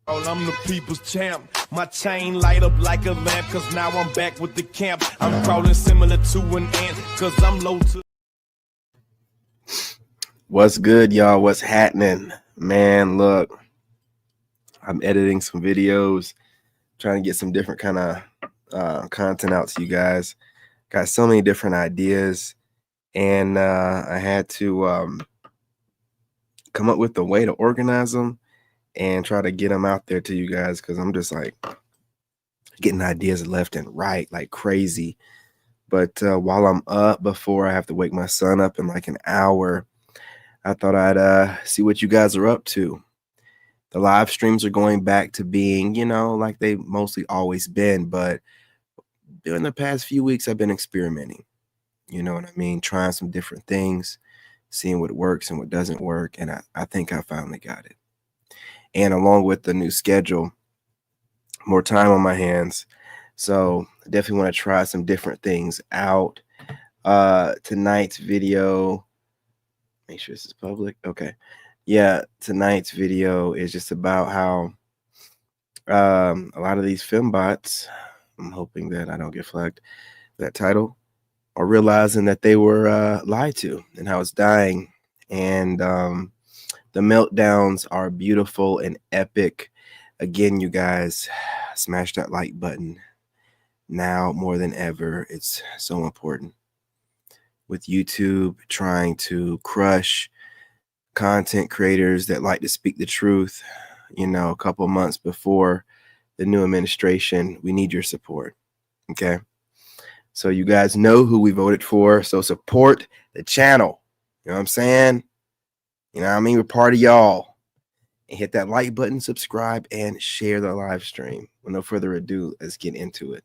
I'm the people's champ. My chain light up like a lamp, cause now I'm back with the camp. I'm crawling similar to an ant, cause I'm low to. What's good, y'all? What's happening? Man, look, I'm editing some videos, trying to get some different kind of content out to you guys. Got so many different ideas, and I had to come up with a way to organize them and try to get them out there to you guys, because I'm just like getting ideas left and right like crazy. But while I'm up, before I have to wake my son up in like an hour, I thought I'd see what you guys are up to. The live streams are going back to being, like they mostly always been, but during the past few weeks, I've been experimenting. You know what I mean? Trying some different things, seeing what works and what doesn't work. And I think I finally got it. And along with the new schedule, more time on my hands. So I definitely want to try some different things out. Tonight's video, make sure this is public. Okay. Yeah, tonight's video is just about how a lot of these fembots, I'm hoping that I don't get flagged for that title, are realizing that they were lied to and how it's dying. And the meltdowns are beautiful and epic. Again, you guys, smash that like button. Now more than ever, it's so important. With YouTube trying to crush content creators that like to speak the truth, a couple months before the new administration, we need your support. Okay. So you guys know who we voted for. So support the channel. You know what I'm saying? You know what I mean? We're part of y'all. And hit that like button, subscribe, and share the live stream. With no further ado, let's get into it.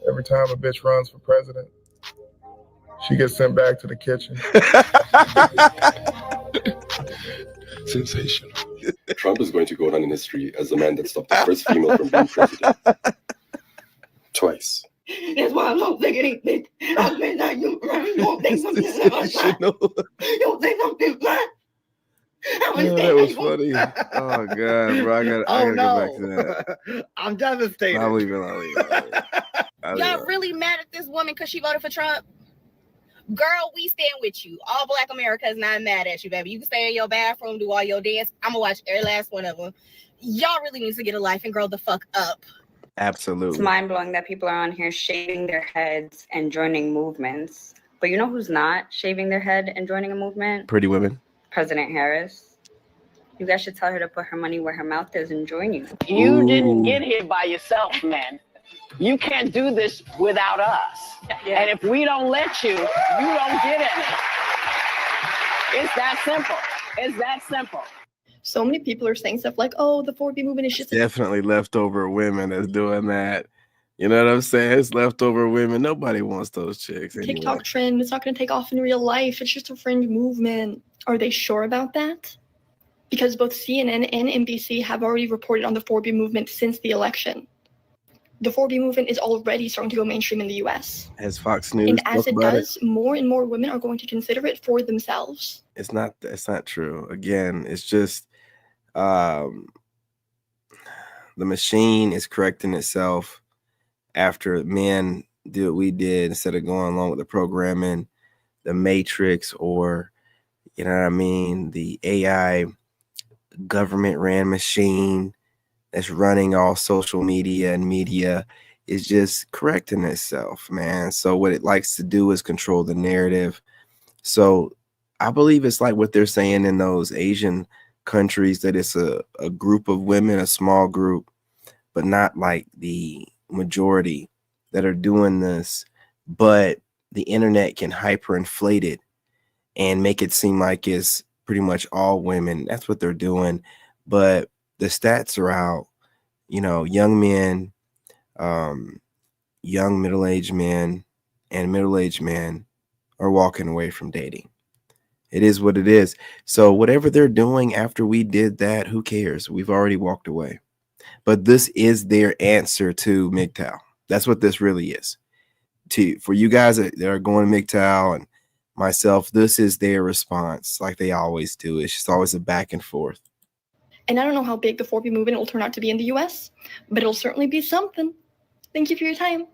Every time a bitch runs for president, she gets sent back to the kitchen. Sensational. Trump is going to go down in history as the man that stopped the first female from being president. Twice. That's why I don't think anything. I mean, that you don't think something You don't think something black. That was funny. Oh god, bro, I gotta go back to that. I'm devastated. I'll leave it. Y'all really mad at this woman because she voted for Trump? Girl, we stand with you. All Black America is not mad at you, baby. You can stay in your bathroom, do all your dance. I'm gonna watch every last one of them. Y'all really need to get a life and grow the fuck up. Absolutely. It's mind-blowing that people are on here shaving their heads and joining movements. But you know who's not shaving their head and joining a movement? Pretty women. President Harris. You guys should tell her to put her money where her mouth is and join you. You didn't get here by yourself, man. You can't do this without us. Yeah. And if we don't let you, you don't get any. It's that simple. It's that simple. So many people are saying stuff like, oh, the 4B movement is just definitely leftover women that's doing that. You know what I'm saying? It's leftover women. Nobody wants those chicks anyway. TikTok trend. It's not going to take off in real life. It's just a fringe movement. Are they sure about that? Because both CNN and NBC have already reported on the 4B movement since the election. The 4B movement is already starting to go mainstream in the US. As Fox News. And as it does, more and more women are going to consider it for themselves. It's not true. Again, it's just the machine is correcting itself after men did what we did instead of going along with the programming, the Matrix, or, you know what I mean, the AI government ran machine that's running all social media and media is just correcting itself, man. So what it likes to do is control the narrative. So I believe it's like what they're saying in those Asian countries, that it's a group of women, a small group, but not like the majority that are doing this. But the internet can hyperinflate it and make it seem like it's pretty much all women. That's what they're doing. But The stats are out. You know, young men, young middle-aged men, and middle-aged men are walking away from dating. It is what it is. So whatever they're doing after we did that, who cares? We've already walked away. But this is their answer to MGTOW. That's what this really is. For you guys that are going to MGTOW and myself, this is their response, like they always do. It's just always a back and forth. And I don't know how big the 4B movement will turn out to be in the US, but it'll certainly be something. Thank you for your time.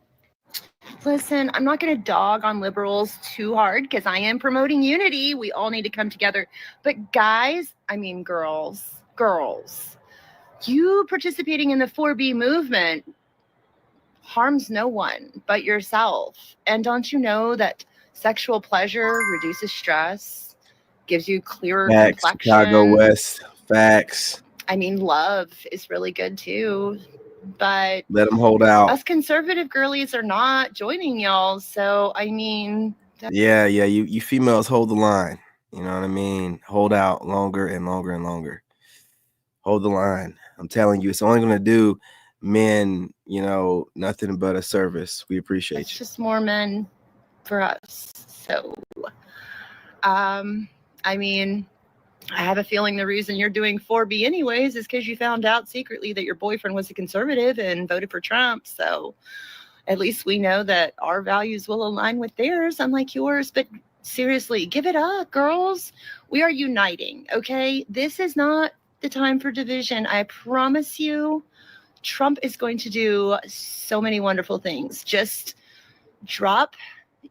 Listen, I'm not going to dog on liberals too hard because I am promoting unity. We all need to come together. But guys, I mean girls, you participating in the 4B movement harms no one but yourself. And don't you know that sexual pleasure reduces stress, gives you clearer complexion? Chicago West, facts. I mean, love is really good too. But let them hold out. Us conservative girlies are not joining y'all. So, I mean. Yeah. You females hold the line. You know what I mean? Hold out longer and longer and longer. Hold the line. I'm telling you, it's only going to do men, you know, nothing but a service. We appreciate it's you. Just more men for us. So, I mean, I have a feeling the reason you're doing 4B anyways is because you found out secretly that your boyfriend was a conservative and voted for Trump. So at least we know that our values will align with theirs, unlike yours. But seriously, give it up, girls. We are uniting, okay? This is not the time for division. I promise you, Trump is going to do so many wonderful things. Just drop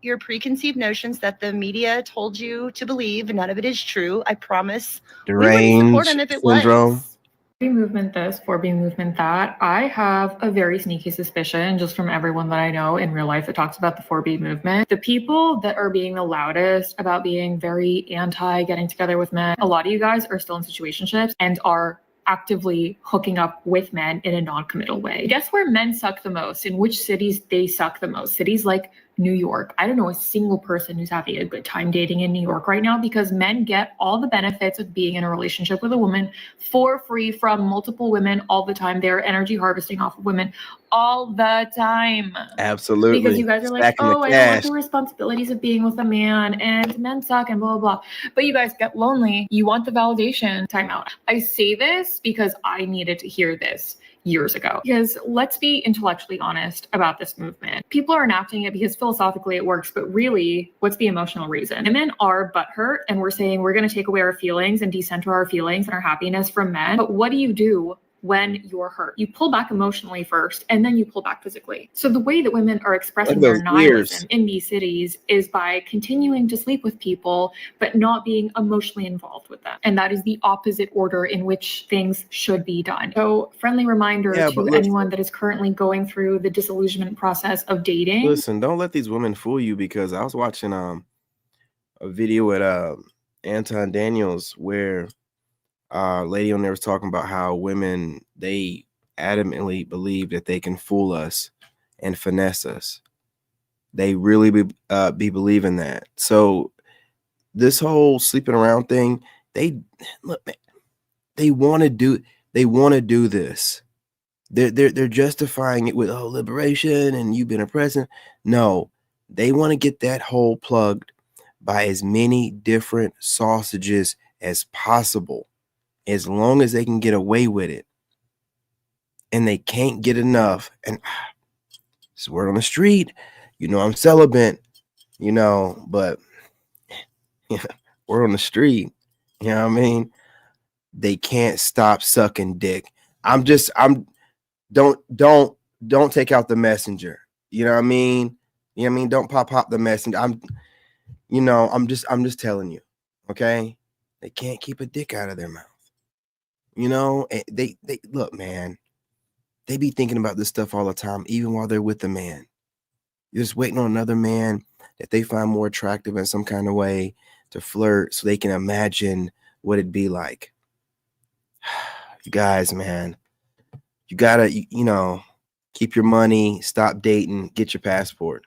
your preconceived notions that the media told you to believe. None of it is true. I promise. Deranged we wouldn't support him if it syndrome. was. 4B movement this, 4B movement that. I have a very sneaky suspicion, just from everyone that I know in real life that talks about the 4B movement. The people that are being the loudest about being very anti getting together with men, a lot of you guys are still in situationships and are actively hooking up with men in a non-committal way. Guess where men suck the most? In which cities they suck the most? Cities like New York. I don't know a single person who's having a good time dating in New York right now because men get all the benefits of being in a relationship with a woman for free from multiple women all the time. They're energy harvesting off of women all the time. Absolutely. Because you guys are like, oh, I don't want the responsibilities of being with a man and men suck and blah, blah, blah. But you guys get lonely. You want the validation. Time out. I say this because I needed to hear this years ago. Because let's be intellectually honest about this movement. People are enacting it because philosophically it works, but really, what's the emotional reason? Women are butthurt and we're saying we're going to take away our feelings and decenter our feelings and our happiness from men. But what do you do when you're hurt? You pull back emotionally first and then you pull back physically. So the way that women are expressing their nihilism in these cities is by continuing to sleep with people but not being emotionally involved with them. And that is the opposite order in which things should be done. So friendly reminder to anyone that is currently going through the disillusionment process of dating. Listen, don't let these women fool you, because I was watching a video at Anton Daniels where lady on there was talking about how women, they adamantly believe that they can fool us and finesse us. They really be believing that. So this whole sleeping around thing, they want to do this. They're justifying it with, oh, liberation and you've been a president. No, they want to get that hole plugged by as many different sausages as possible, as long as they can get away with it. And they can't get enough. And it's word on the street, you know, I'm celibate, you know, but yeah, word on the street, you know what I mean? They can't stop sucking dick. Don't take out the messenger. You know what I mean? You know what I mean? Don't pop the messenger. I'm just telling you, okay? They can't keep a dick out of their mouth. You know, they look, man, they be thinking about this stuff all the time, even while they're with the man. You're just waiting on another man that they find more attractive in some kind of way to flirt so they can imagine what it'd be like. You guys, man, you gotta, you know, keep your money, stop dating, get your passport.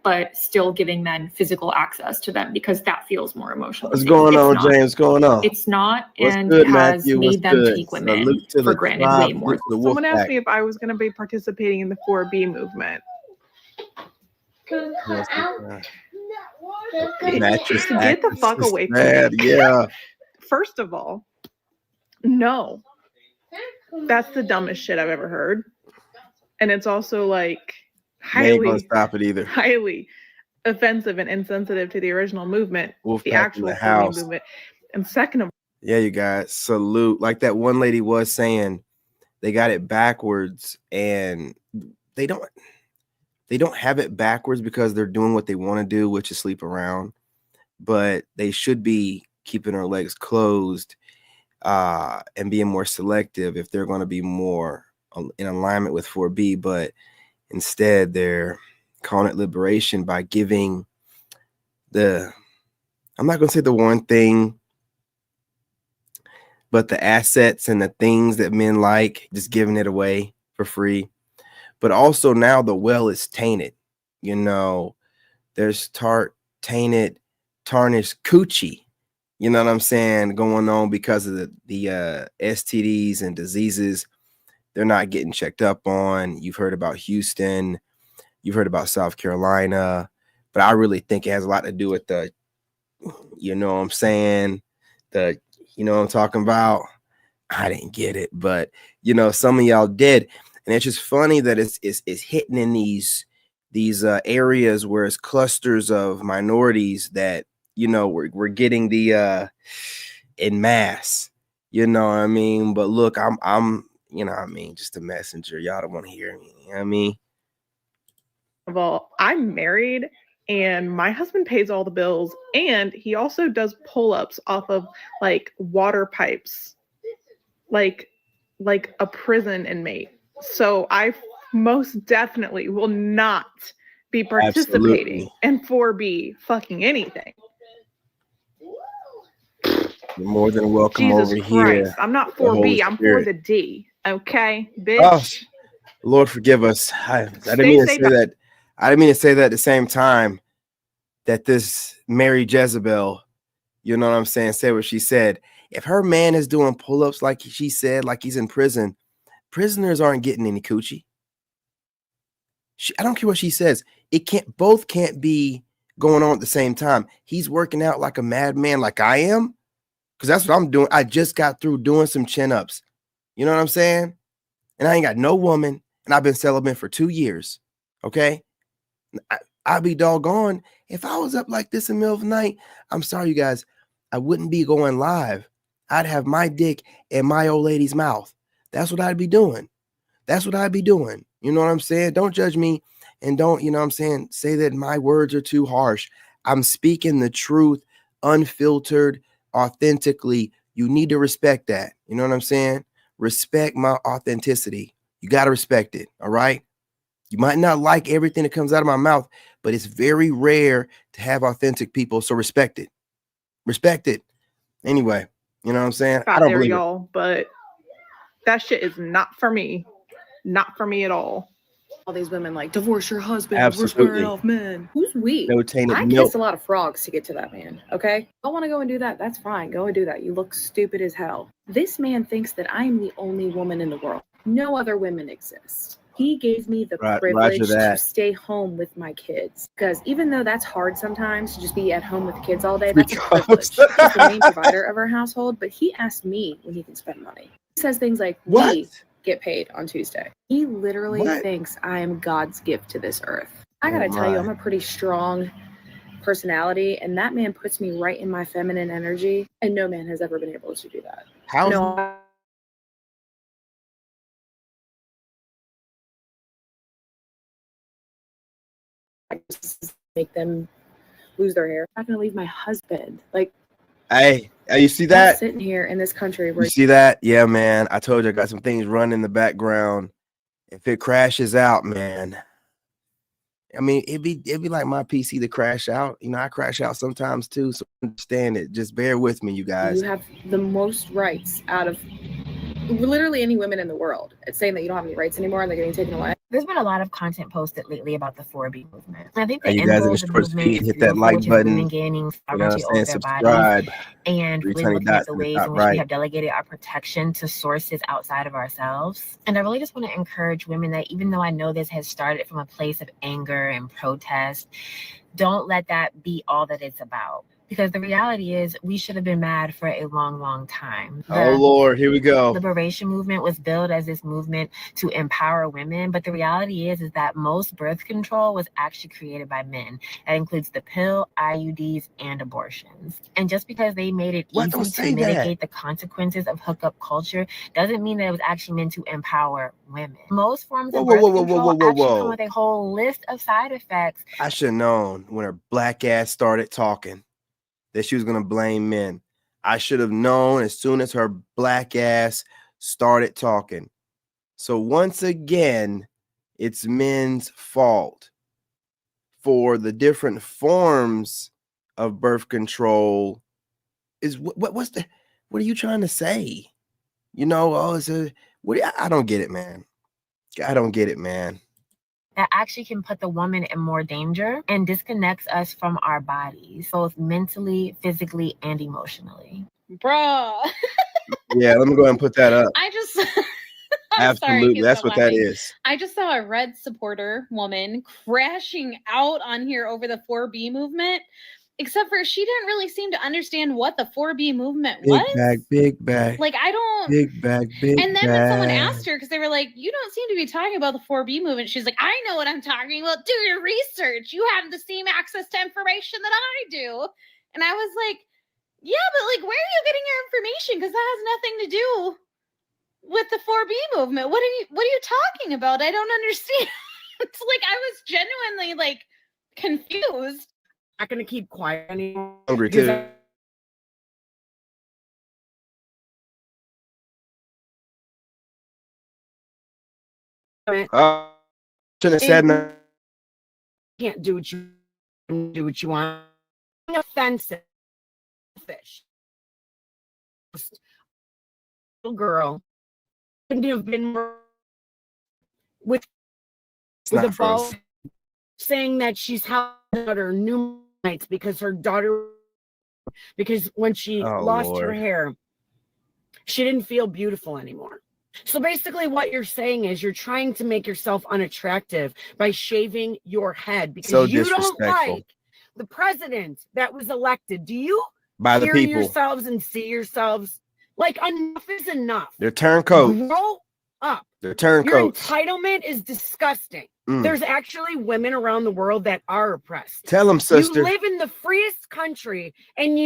But still giving men physical access to them because that feels more emotional. What's going on, not. James? What's going on? It's not, What's and good, has Matthew? What's made them good? take women Salute to for the granted tribe, way more. salute to the Someone wolf asked pack. me if I was going to be participating in the 4B movement. Mattress Get the fuck actresses, away from man. me. Yeah. First of all, no. That's the dumbest shit I've ever heard. And it's also like They ain't gonna highly, stop it either. highly offensive and insensitive to the original movement, Wolf the pack in actual the 4B house. movement. And second of Yeah, you guys, salute. Like that one lady was saying, they got it backwards, and they don't have it backwards because they're doing what they want to do, which is sleep around. But they should be keeping their legs closed and being more selective if they're going to be more in alignment with 4B. But instead, they're calling it liberation by giving I'm not going to say the one thing, but the assets and the things that men like, just giving it away for free. But also now the well is tainted. You know, there's tainted, tarnished coochie. You know what I'm saying? Going on because of the STDs and diseases they're not getting checked up on. You've heard about Houston. You've heard about South Carolina. But I really think it has a lot to do with the, you know what I'm saying? You know what I'm talking about? I didn't get it, but you know, some of y'all did. And it's just funny that it's hitting in these areas where it's clusters of minorities that, you know, we're getting the in mass, you know what I mean? But look, I'm you know what I mean, just a messenger. Y'all don't want to hear me, you know what I mean? all, I'm married and my husband pays all the bills, and he also does pull-ups off of like water pipes, like a prison inmate. So I most definitely will not be participating in 4B fucking anything. You're more than welcome Jesus over Christ. here. I'm not The Holy 4B, I'm Spirit. for the D. Okay, bitch. Oh, Lord forgive us. I didn't mean to say that. I didn't mean to say that at the same time that this Mary Jezebel, you know what I'm saying, said what she said. If her man is doing pull-ups like she said, like he's in prison, prisoners aren't getting any coochie. I don't care what she says. Both can't be going on at the same time. He's working out like a madman, like I am, because that's what I'm doing. I just got through doing some chin-ups. You know what I'm saying? And I ain't got no woman, and I've been celibate for 2 years. Okay? I'd be doggone if I was up like this in the middle of the night. I'm sorry, you guys. I wouldn't be going live. I'd have my dick in my old lady's mouth. That's what I'd be doing. That's what I'd be doing. You know what I'm saying? Don't judge me, and don't, you know what I'm saying, say that my words are too harsh. I'm speaking the truth, unfiltered, authentically. You need to respect that. You know what I'm saying? Respect my authenticity. You got to respect it. All right? You might not like everything that comes out of my mouth, but it's very rare to have authentic people. So respect it. Respect it. Anyway, you know what I'm saying? I don't believe y'all, but that shit is not for me. Not for me at all. All these women like divorce your husband. Absolutely. We're squaring off men. Who's we? No tainted I milk. kissed a lot of frogs to get to that man. Okay, I want to go and do that. That's fine. Go and do that. You look stupid as hell. This man thinks that I am the only woman in the world. No other women exist. He gave me the privilege to stay home with my kids, because even though that's hard sometimes to just be at home with the kids all day, that's a privilege. He's the main provider of our household, but he asked me when he can spend money. He says things like, we get paid on Tuesday. He literally thinks I am God's gift to this earth. I gotta tell you, I'm a pretty strong personality, and that man puts me right in my feminine energy, and no man has ever been able to do that. How? I just make them lose their hair. I'm not gonna leave my husband. Like, hey, you see I'm that? sitting here in this country where You see that? Yeah, man. I told you I got some things running in the background. If it crashes out, man. I mean, it'd be like my PC to crash out. You know, I crash out sometimes too. So understand it. Just bear with me, you guys. you have the most rights out of literally any women in the world. It's saying that you don't have any rights anymore and they're getting taken away. There's been a lot of content posted lately about the 4B movement. I think the Hey, you end guys, goal if of the you're towards movement feet, is hit that beautiful, like which is women button. gaining You know what I'm sovereignty over saying? their Subscribe. bodies, and Three really tiny looking at dots the in the ways top in which we right. have delegated our protection to sources outside of ourselves. And I really just want to encourage women that even though I know this has started from a place of anger and protest, don't let that be all that it's about. Because the reality is we should have been mad for a long, long time. Oh, Lord, here we go. Liberation movement was billed as this movement to empower women, but the reality is that most birth control was actually created by men. That includes the pill, IUDs, and abortions. And just because they made it easy to mitigate the consequences of hookup culture doesn't mean that it was actually meant to empower women. Most forms of birth control actually come with a whole list of side effects. I should have known when her black ass started talking that she was going to blame men. I should have known as soon as her black ass started talking. So once again, it's men's fault for the different forms of birth control. Is what are you trying to say? You know, I don't get it, man. I don't get it, man. That actually can put the woman in more danger and disconnects us from our bodies, both mentally, physically, and emotionally. Bruh. Yeah, let me go ahead and put that up. I just Absolutely, that's what that is. I just saw a red supporter woman crashing out on here over the 4B movement, except for she didn't really seem to understand what the 4B movement was. Big bag. Like, I don't. Big bag. And then when someone asked her, because they were like, you don't seem to be talking about the 4B movement, she's like, I know what I'm talking about. Do your research. You have the same access to information that I do. And I was like, yeah, but like, where are you getting your information? Because that has nothing to do with the 4B movement. What are you talking about? I don't understand. It's like I was genuinely like confused. I'm not gonna keep quiet anymore. Hungry too. Shouldn't have said no. Can't do what you want. Offensive. Fish. Little girl couldn't have been more with a ball saying that she's helped her numerous nights because her daughter, because when she lost her hair, she didn't feel beautiful anymore. So basically what you're saying is you're trying to make yourself unattractive by shaving your head because you don't like the president that was elected. Do you by the hear people yourselves and see yourselves? Like, enough is enough. They're turncoats. Grow up. They're turncoats. Your entitlement is disgusting. There's actually women around the world that are oppressed. Tell them, sister. You live in the freest country, and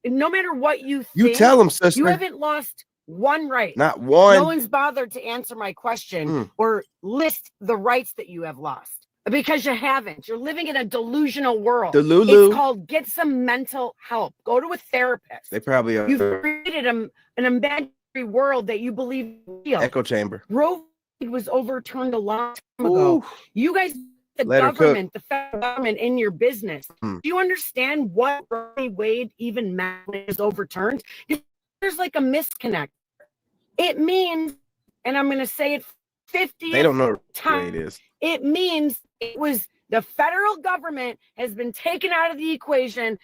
no matter what you think, you tell them, sister. You haven't lost one right. Not one. No one's bothered to answer my question or list the rights that you have lost. Because you haven't. You're living in a delusional world. Delulu. It's called get some mental help. Go to a therapist. They probably are. You've created an imaginary world that you believe is real. Echo chamber. Roe was overturned a long time ago. You guys, the government, the federal government in your business. Do you understand what Roe v. Wade even meant when it was overturned? There's like a misconnect. It means, and I'm going to say it 50 They don't know times. what it is. It means it was the federal government has been taken out of the equation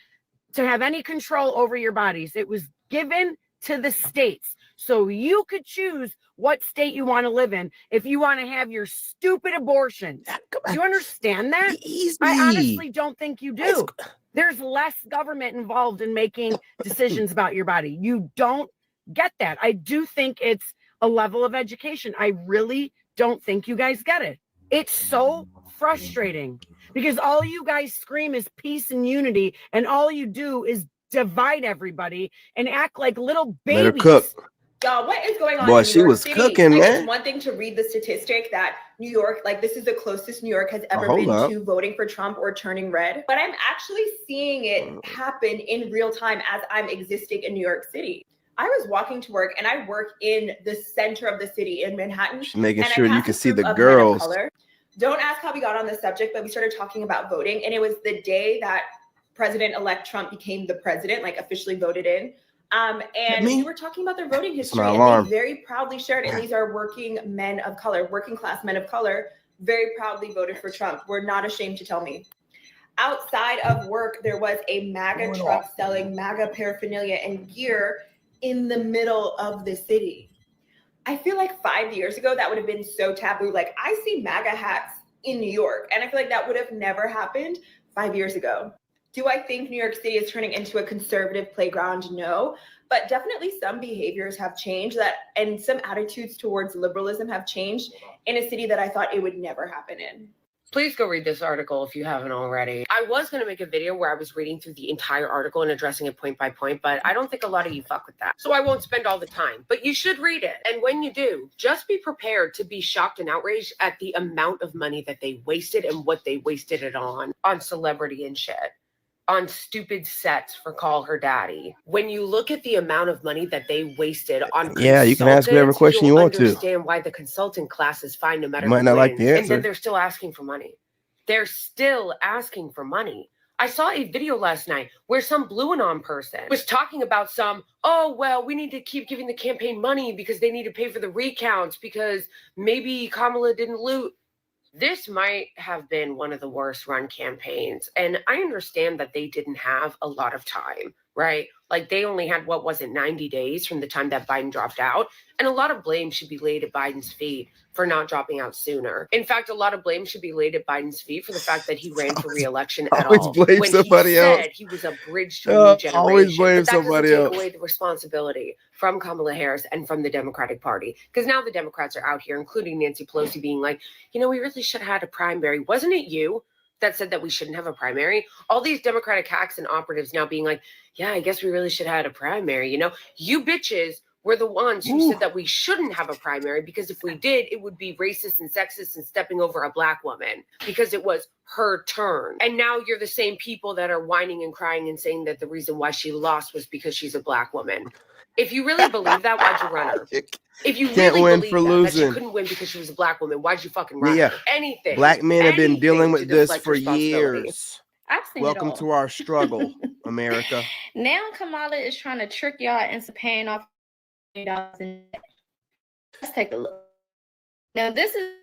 to have any control over your bodies. It was given to the states. So you could choose what state you want to live in if you want to have your stupid abortions. Do you understand that? I honestly don't think you do. There's less government involved in making decisions about your body. You don't get that. I do think it's a level of education. I really don't think you guys get it. It's so frustrating because all you guys scream is peace and unity, and all you do is divide everybody and act like little babies. Let her cook. Y'all, what is going on? Boy, in New she York was City? cooking, like, man. It's one thing to read the statistic that New York, like this is the closest New York has ever hold been up. to voting for Trump or turning red. But I'm actually seeing it happen in real time as I'm existing in New York City. I was walking to work and I work in the center of the city in Manhattan. She's making and sure I you passed can a see group the of men of girls. color. Don't ask how we got on the subject, but we started talking about voting. And it was the day that President-elect Trump became the president, like officially voted in. And we were talking about their voting history, my and alarm. they very proudly shared, and these are working men of color, working class men of color, very proudly voted for Trump. We're not ashamed to tell me. Outside of work, there was a MAGA truck selling MAGA paraphernalia and gear in the middle of the city. I feel like 5 years ago, that would have been so taboo. Like, I see MAGA hats in New York, and I feel like that would have never happened 5 years ago. Do I think New York City is turning into a conservative playground? No, but definitely some behaviors have changed, and some attitudes towards liberalism have changed in a city that I thought it would never happen in. Please go read this article if you haven't already. I was going to make a video where I was reading through the entire article and addressing it point by point, but I don't think a lot of you fuck with that. So I won't spend all the time, but you should read it. And when you do, just be prepared to be shocked and outraged at the amount of money that they wasted and what they wasted it on celebrity and shit. On stupid sets for Call Her Daddy. When you look at the amount of money that they wasted on Yeah, you can ask whatever question you want to. Understand why the consultant class is fine no matter You might who not like wins. the And answer. then they're still asking for money. They're still asking for money. I saw a video last night where some Blue Anon person was talking about oh, well, we need to keep giving the campaign money because they need to pay for the recounts because maybe Kamala didn't loot. This might have been one of the worst run campaigns. And I understand that they didn't have a lot of time, right? Like they only had, 90 days from the time that Biden dropped out. And a lot of blame should be laid at Biden's feet for not dropping out sooner. In fact, a lot of blame should be laid at Biden's feet for the fact that he ran for re-election at all. Always blame somebody else. When he said he was a bridge to a new generation. Always blame but that somebody doesn't else. take away the responsibility from Kamala Harris and from the Democratic Party. Because now the Democrats are out here, including Nancy Pelosi, being like, we really should have had a primary. Wasn't it you that said that we shouldn't have a primary? All these Democratic hacks and operatives now being like, yeah, I guess we really should have had a primary. You bitches were the ones who said that we shouldn't have a primary because if we did, it would be racist and sexist and stepping over a black woman because it was her turn. And now you're the same people that are whining and crying and saying that the reason why she lost was because she's a black woman. If you really believe that, why'd you run her? If you Can't really win believe for that losing. she couldn't win because she was a black woman, why'd you fucking run Yeah. her? Anything. Black men have been dealing with to this deflect for responsibility. years. I've seen Welcome it all. to our struggle, America. Now Kamala is trying to trick y'all into paying off $1 in debt. Let's take a look. Now this is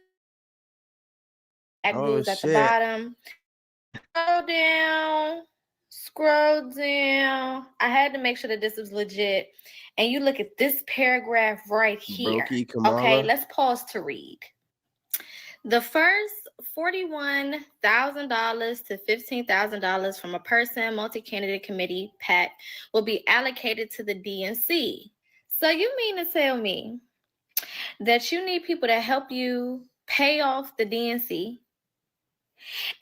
blues at the bottom. Scroll down. I had to make sure that this was legit. And you look at this paragraph right here. Brokey Kamala. Okay, let's pause to read. The first $41,000 to $15,000 from a person multi-candidate committee PAC will be allocated to the DNC. So you mean to tell me that you need people to help you pay off the DNC,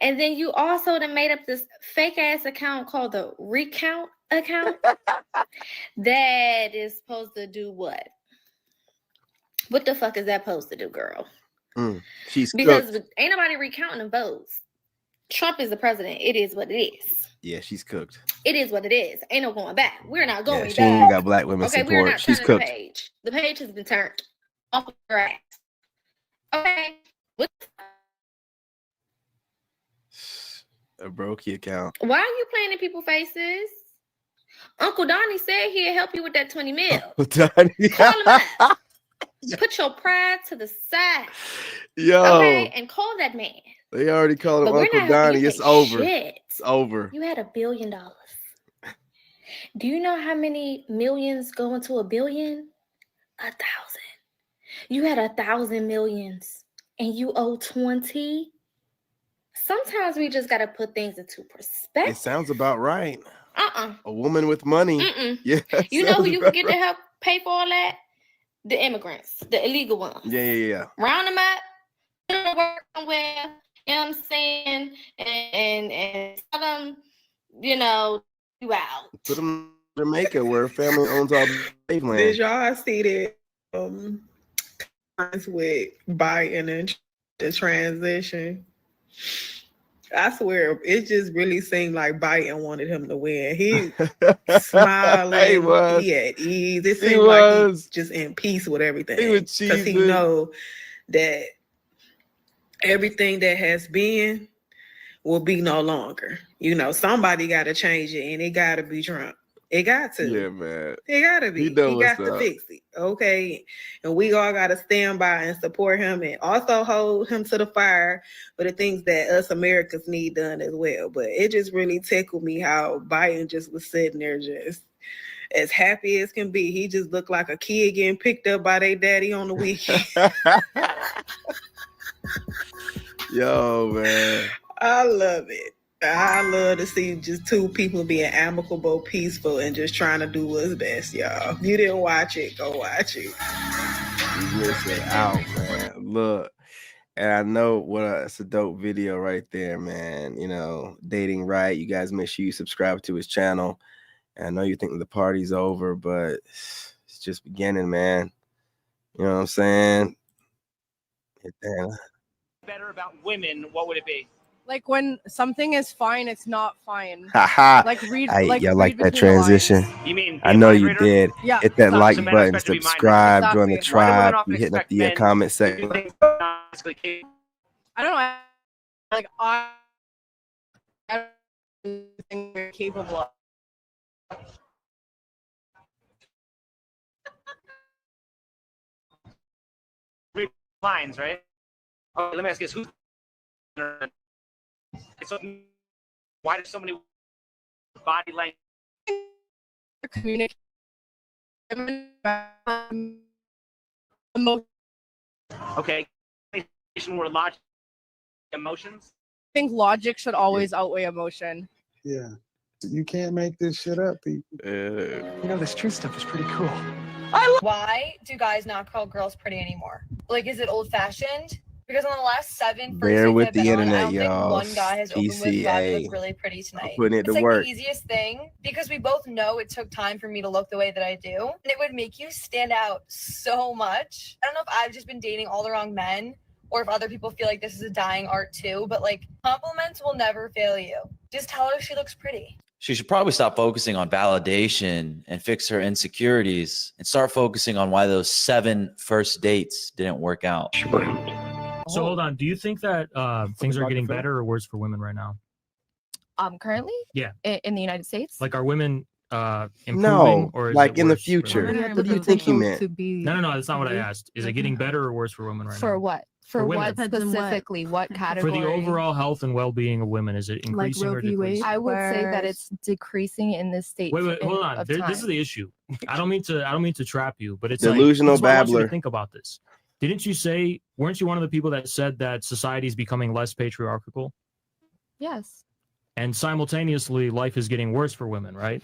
and then you also done made up this fake ass account called the Recount account that is supposed to do what? What the fuck is that supposed to do, girl? She's because cooked. ain't nobody recounting the votes. Trump is the president. It is what it is. Yeah, she's cooked. It is what it is. Ain't no going back. We're not going She back. ain't even got black women Okay, support. we're not She's turning cooked. the page. The page has been turned off her ass. Okay. What? A brokey account. Why are you playing in people's faces? Uncle Donnie said he'll help you with that 20 mil. Donnie. Call him up. Put your pride to the side. Yo. Okay, and call that man. They already called him But we're Uncle not helping Donnie. you It's pay over. shit. It's over. You had $1 billion. Do you know how many millions go into $1 billion? 1,000. You had 1,000 millions and you owe 20. Sometimes we just gotta put things into perspective. It sounds about right. Uh-uh. A woman with money. Mm-mm. Yeah. You know who sounds you can about get to help pay for all that? The immigrants, the illegal ones. Yeah. Round them up, put them to work somewhere, you know what I'm saying? And tell them, you out. Put them in Jamaica where family owns all the slave land. Did y'all see that with Biden and the transition? I swear, it just really seemed like Biden wanted him to win. He smiling, He was. he at ease. It He seemed like was. he's just in peace with everything. He was Because he cheesing. know that everything that has been will be no longer. Somebody got to change it, and it got to be Trump. It got to. Yeah, man. It gotta be. He know He what's got to up. fix it. Okay. And we all gotta stand by and support him and also hold him to the fire for the things that us Americans need done as well. But it just really tickled me how Biden just was sitting there just as happy as can be. He just looked like a kid getting picked up by their daddy on the weekend. Yo, man. I love it. I love to see just two people being amicable, peaceful, and just trying to do what's best, y'all. If you didn't watch it, go watch it. You missing out, man. Look, and I know it's a dope video right there, man. You know, dating right. You guys make sure you subscribe to his channel. And I know you think the party's over, but it's just beginning, man. You know what I'm saying? Better about women, what would it be? Like when something is fine, it's not fine. Haha. Like read, Hey, like y'all read like that between the lines. transition? You mean I know you did. Yeah. Hit that So- like so men button, expect to be minded. subscribe, join the Exactly. Why do women tribe. often You hitting up expect the men comment to section. do things they're not physically capable I don't know. Like I think we're capable of. of? Lines, right? Okay, let me ask you this: who's so, why does so many body language? Communicate. Okay, where logic, emotions. I think logic should always outweigh emotion. Yeah. You can't make this shit up, people. You know, this truth stuff is pretty cool. Why do guys not call girls pretty anymore? Like, is it old fashioned? Because on the last 7 Bear first with I've the been on, I internet, don't think y'all. one guy has opened with "God, you PCA. look really pretty tonight." Putting it It's to like work. the easiest thing because we both know it took time for me to look the way that I do, and it would make you stand out so much. I don't know if I've just been dating all the wrong men, or if other people feel like this is a dying art too. But like, compliments will never fail you. Just tell her she looks pretty. She should probably stop focusing on validation and fix her insecurities and start focusing on why those 7 first dates didn't work out. So hold on. Do you think that things are getting better or worse for women right now? Currently? Yeah. In the United States? Like, are women improving No, or is like it in the worse for future. women? What do you think he meant? No, that's not what I asked. Is it getting better or worse for women right now? For what? For For women. what specifically? What For category? the overall health and well-being of women, is it increasing or decreasing? I would say that it's decreasing in this state. Wait, hold on. of This time. is the issue. I don't mean to trap you, but it's Delusional like, this is why I want you to babbler. think about this. Weren't you one of the people that said that society is becoming less patriarchal? Yes. And simultaneously, life is getting worse for women, right?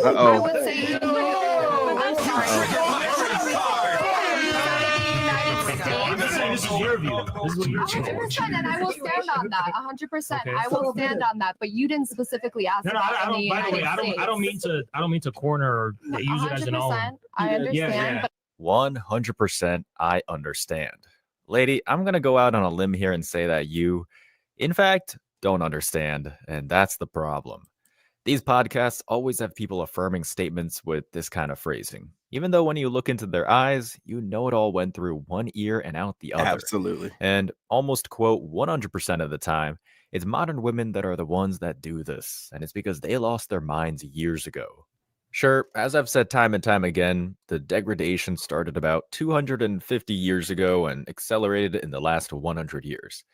I would say. I'm sorry. I'm just saying this is your view. This is what you're 100%, and I will stand on that. 100%, Okay. I will stand on that. But you didn't specifically ask No, about I in the don't. By the way, United States. I don't mean to corner or use it as an own. 100%, I understand, but 100% I understand. Lady, I'm going to go out on a limb here and say that you, in fact, don't understand. And that's the problem. These podcasts always have people affirming statements with this kind of phrasing. Even though when you look into their eyes, you know it all went through one ear and out the other. Absolutely. And almost, quote, 100% of the time, it's modern women that are the ones that do this. And it's because they lost their minds years ago. Sure, as I've said time and time again, the degradation started about 250 years ago and accelerated in the last 100 years.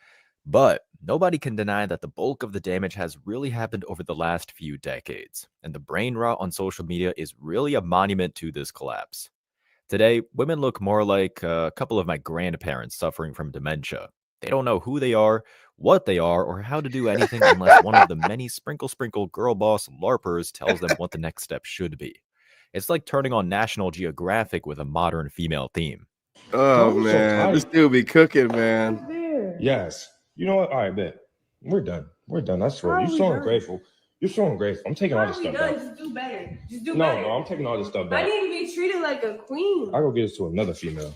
But nobody can deny that the bulk of the damage has really happened over the last few decades, and the brain rot on social media is really a monument to this collapse. Today, women look more like a couple of my grandparents suffering from dementia. They don't know who they are, what they are, or how to do anything unless one of the many sprinkle girl boss LARPers tells them what the next step should be. It's like turning on National Geographic with a modern female theme. Oh, man. This dude be cooking, man. Yes. You know what? All right, bet. We're done. We're done. I swear. You're so ungrateful. You're so ungrateful. I'm taking all this stuff back. Just do better. Just do No, better. I'm taking all this stuff I back. need to be treated like a queen. I'll go get this to another female.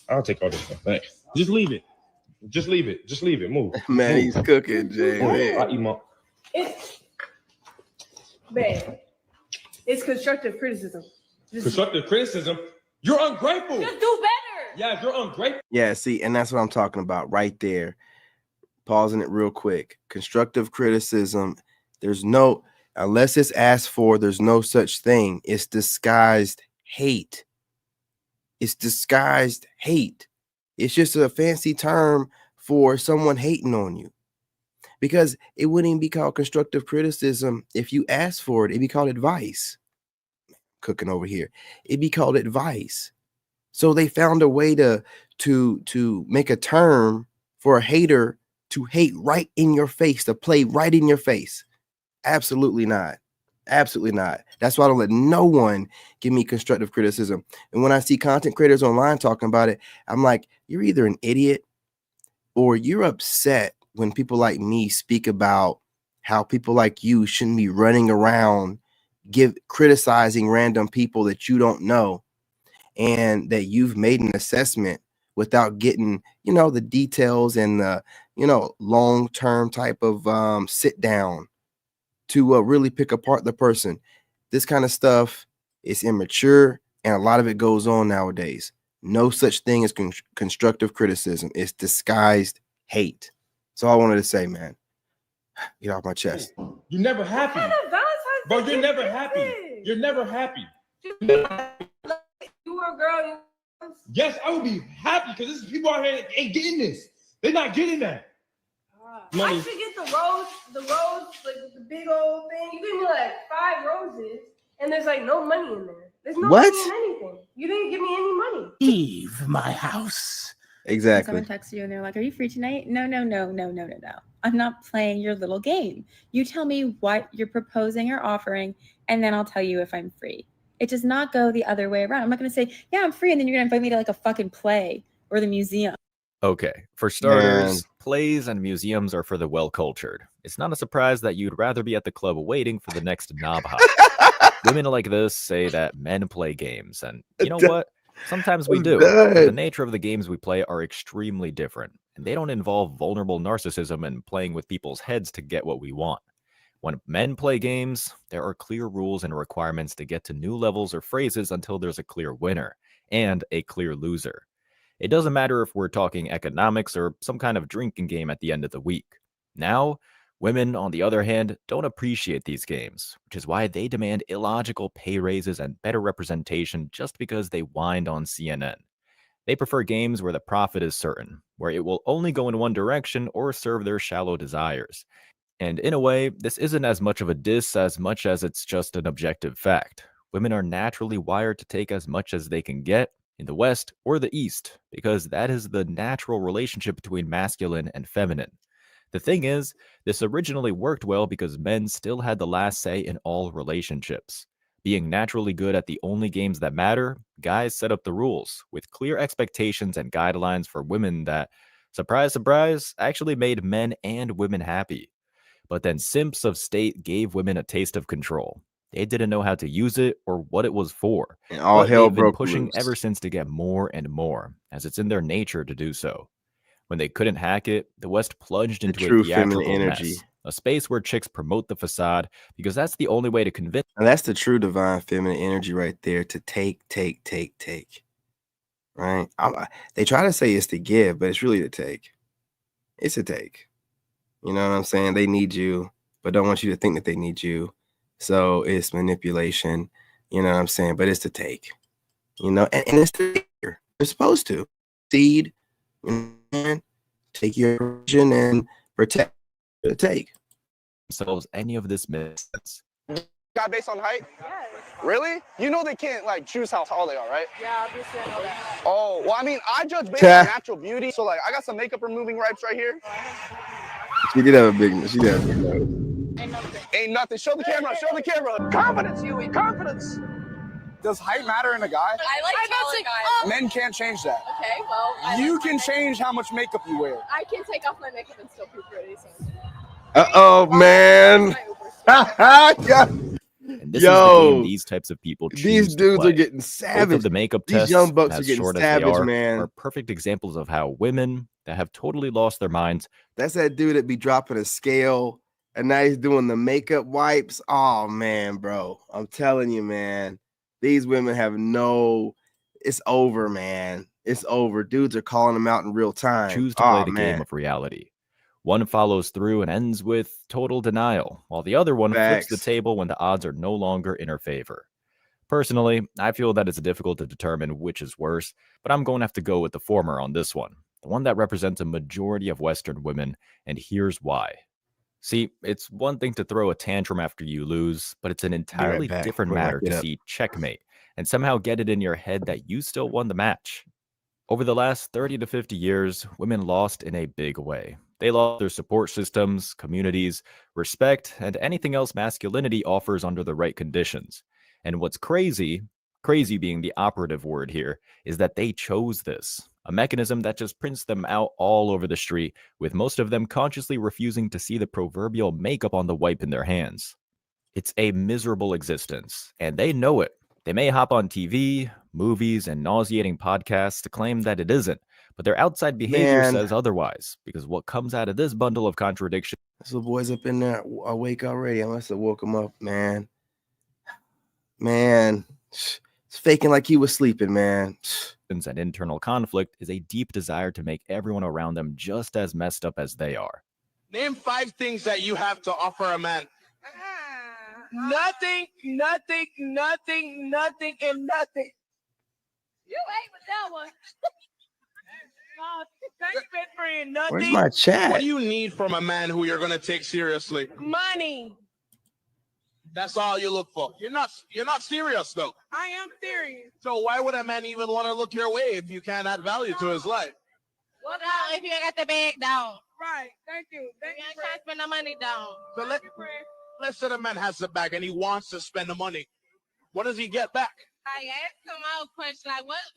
I'll take all this stuff back. Just leave it. Just leave it. Just leave it. Move. Man, Move. he's cooking, Jay. Move. Man. I'll eat my... It's babe. It's constructive criticism. Constructive criticism? You're ungrateful. Just do better. Yeah, you're ungrateful. Yeah, see, and that's what I'm talking about right there. Pausing it real quick. Constructive criticism. There's no, Unless it's asked for, there's no such thing. It's disguised hate. It's disguised hate. It's just a fancy term for someone hating on you. Because it wouldn't even be called constructive criticism if you asked for it. It'd be called advice. Cooking over here. It'd be called advice. So they found a way to make a term for a hater to hate right in your face, to play right in your face. Absolutely not. Absolutely not. That's why I don't let no one give me constructive criticism. And when I see content creators online talking about it, I'm like, you're either an idiot or you're upset when people like me speak about how people like you shouldn't be running around criticizing random people that you don't know, and that you've made an assessment without getting, the details and the, long-term type of sit down to really pick apart the person. This kind of stuff is immature, and a lot of it goes on nowadays. No such thing as constructive criticism. It's disguised hate. That's all I wanted to say, man. Get off my chest. You're never happy. Bro, you're never happy. You're never happy. You were a girl. Yes, I would be happy because there's people out here that ain't getting this. They're not getting that. I should get the rose, like the big old thing. You give me like 5 roses, and there's like no money in there. There's no money in anything. You didn't give me any money. Leave my house. Exactly. Someone texts you and they're like, "Are you free tonight?" No. I'm not playing your little game. You tell me what you're proposing or offering, and then I'll tell you if I'm free. It does not go the other way around. I'm not going to say, "Yeah, I'm free," and then you're going to invite me to like a fucking play or the museum. Okay, for starters, plays and museums are for the well-cultured. It's not a surprise that you'd rather be at the club waiting for the next knob hop. Women like this say that men play games, and you know what? Sometimes we do. But the nature of the games we play are extremely different, and they don't involve vulnerable narcissism and playing with people's heads to get what we want. When men play games, there are clear rules and requirements to get to new levels or phrases until there's a clear winner and a clear loser. It doesn't matter if we're talking economics or some kind of drinking game at the end of the week. Now, women, on the other hand, don't appreciate these games, which is why they demand illogical pay raises and better representation just because they whined on CNN. They prefer games where the profit is certain, where it will only go in one direction or serve their shallow desires. And in a way, this isn't as much of a diss as much as it's just an objective fact. Women are naturally wired to take as much as they can get in the West or the East, because that is the natural relationship between masculine and feminine. The thing is, this originally worked well because men still had the last say in all relationships. Being naturally good at the only games that matter, guys set up the rules, with clear expectations and guidelines for women that, surprise, surprise, actually made men and women happy. But then simps of state gave women a taste of control. They didn't know how to use it or what it was for. And all hell they've been broke pushing loose. ever since to get more and more, as it's in their nature to do so. When they couldn't hack it, the West plunged into true a theatrical feminine energy. mess, a space where chicks promote the facade because that's the only way to convince. And that's the true divine feminine energy right there, to take. Right? They try to say it's to give, but it's really to take. It's a take. You know what I'm saying? They need you, but don't want you to think that they need you. So it's manipulation. You know what I'm saying? But it's to take. And it's you're supposed to seed, take your vision and protect the take. Themselves any of this makes sense. Got based on height? Yes. Really? You know they can't choose how tall they are, right? Yeah, obviously I know that. Oh, well, I mean, I judge based on natural beauty. So I got some makeup removing wipes right here. She did have a big nose. Ain't nothing. Show the camera. Show the camera. Confidence, Huey. Confidence. Does height matter in a guy? I like taller guys. Men can't change that. Okay, well. You can change how much makeup you wear. I can take off my makeup and still be pretty. So. Uh-oh, man. And this is the game these types of people choose. These dudes to play. are getting savage. Both of the makeup These tests, young bucks are as getting short savage, as they man. are perfect examples of how women that have totally lost their minds. That's that dude that be dropping a scale, and now he's doing the makeup wipes. Oh, man, bro. I'm telling you, man. These women have it's over, man. It's over. Dudes are calling them out in real time. Choose to play the game of reality. One follows through and ends with total denial, while the other one flips the Facts. table when the odds are no longer in her favor. Personally, I feel that it's difficult to determine which is worse, but I'm going to have to go with the former on this one, the one that represents a majority of Western women, and here's why. See, it's one thing to throw a tantrum after you lose, but it's an entirely back. different We'll wrap matter it to up. see checkmate and somehow get it in your head that you still won the match. Over the last 30 to 50 years, women lost in a big way. They lost their support systems, communities, respect, and anything else masculinity offers under the right conditions. And what's crazy being the operative word here, is that they chose this. A mechanism that just prints them out all over the street, with most of them consciously refusing to see the proverbial makeup on the wipe in their hands. It's a miserable existence, and they know it. They may hop on TV, movies, and nauseating podcasts to claim that it isn't, but their outside behavior Man. says otherwise, because what comes out of this bundle of contradiction This little boy's up in there awake already. I must have woke him up, man. Man, it's faking like he was sleeping, man. and internal conflict is a deep desire to make everyone around them just as messed up as they are. Name 5 things that you have to offer a man. Nothing, nothing, nothing, nothing, and nothing. You ain't with that one. Thank you, best friend. Nothing. Where's my chat? What do you need from a man who you're gonna take seriously? Money. That's all you look for. You're not serious though. I am serious. So why would a man even want to look your way if you can't add value to his life? Well, no, if you ain't got the bag down. Right. Thank you. Thank You you. ain't trying to spend the money down. So let's say the man has the bag and he wants to spend the money. What does he get back? I asked him out question like, what's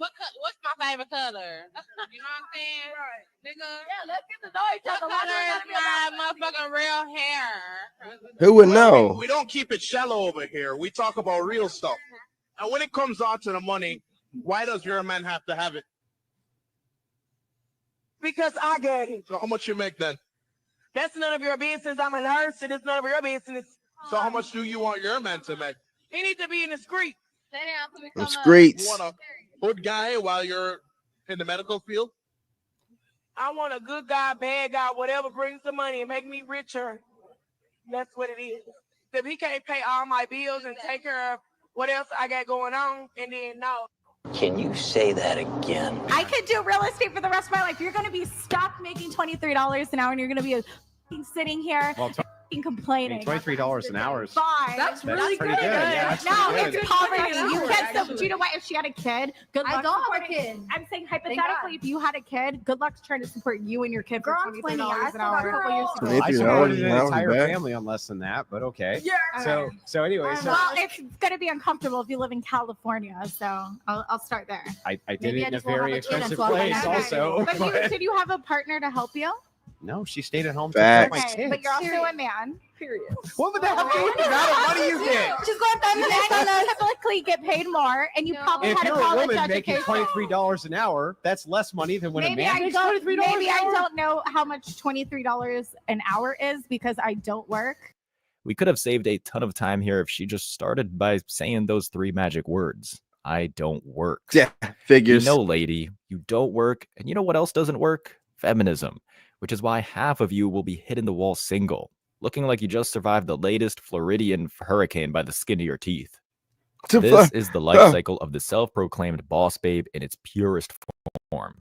my favorite color? You know what I'm saying? Right. Nigga. Yeah, let's get to know each other. What color is my motherfucking real hair? Who would Well, know? we don't keep it shallow over here. We talk about real stuff. And when it comes on to the money, why does your man have to have it? Because I got it. So how much you make then? That's none of your business. I'm a nurse, and it's none of your business. So how much do you want your man to make? He needs to be in the street. Them streets. You want a good guy while you're in the medical field? I want a good guy, bad guy, whatever brings the money and make me richer. That's what it is. If he can't pay all my bills and take care of what else I got going on, and then no. Can you say that again? I could do real estate for the rest of my life. You're going to be stuck making $23 an hour, and you're going to be sitting here complaining. $23 an hour is Fine. That's really pretty good. good. Yeah, that's No, pretty it's good. poverty. You Hour, can't. So, actually. do you know what? If she had a kid, good luck. I don't have a supporting- kid. I'm saying Thank hypothetically, God. if you had a kid, good luck trying to support you and your kid Girl, for I'm $23 20. I an still hour. got A couple years girl. ago. I $23 supported an an hour, entire back. family on less than that, but okay. Yeah. So anyway, so Well, it's going to be uncomfortable if you live in California, so I'll start there. I did Maybe it I in a just won't very have a kid expensive until I'm place like, also. But but- did you have a partner to help you? No, she stayed at home to Facts. my Okay, kids. but you're also a man. Period. What would that have to do with the amount of money you get? She's going to typically get paid more, and you probably If had a you're a college woman making education. $23 an hour, that's less money than when Maybe a man I makes don't. $23 Maybe an I hour. don't know how much $23 an hour is because I don't work. We could have saved a ton of time here if she just started by saying those 3 magic words. I don't work. Yeah, figures. You know, lady, you don't work. And you know what else doesn't work? Feminism, which is why half of you will be hitting the wall single, looking like you just survived the latest Floridian hurricane by the skin of your teeth. This is the life cycle of the self-proclaimed boss babe in its purest form.